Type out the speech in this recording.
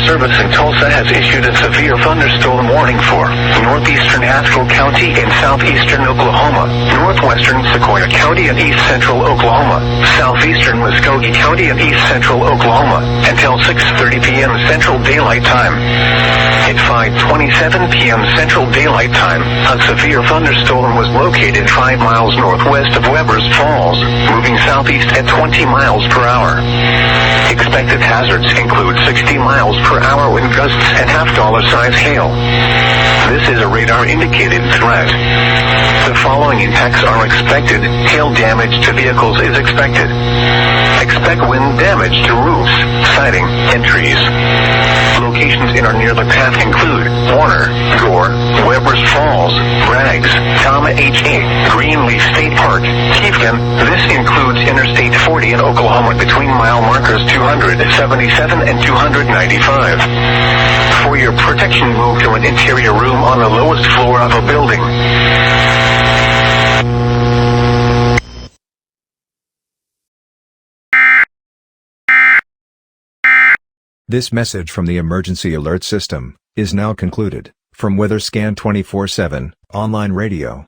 Service in Tulsa has issued a severe thunderstorm warning for northeastern Haskell County and southeastern Oklahoma, northwestern Sequoia County and east central Oklahoma, southeastern Muskogee County and east central Oklahoma, until 6:30 p.m. Central Daylight Time. At 5:27 p.m. Central Daylight Time, a severe thunderstorm was located 5 miles northwest of Weber's Falls, moving southeast at 20 miles per hour. Expected hazards include 60 miles per hour wind gusts and half-dollar-size hail. This is a radar-indicated threat. The following impacts are expected. Hail damage to vehicles is expected. Expect wind damage to roofs, siding, and trees. Locations in or near the path include Warner, Gore, Weber's Falls, Braggs, Tama H.A., Greenleaf State Park, Chieftain. This includes Interstate 40 in Oklahoma between mile markers 277 and 295. For your protection, move to an interior room on the lowest floor of a building. This message from the Emergency Alert System is now concluded. From WeatherScan 24/7, online radio,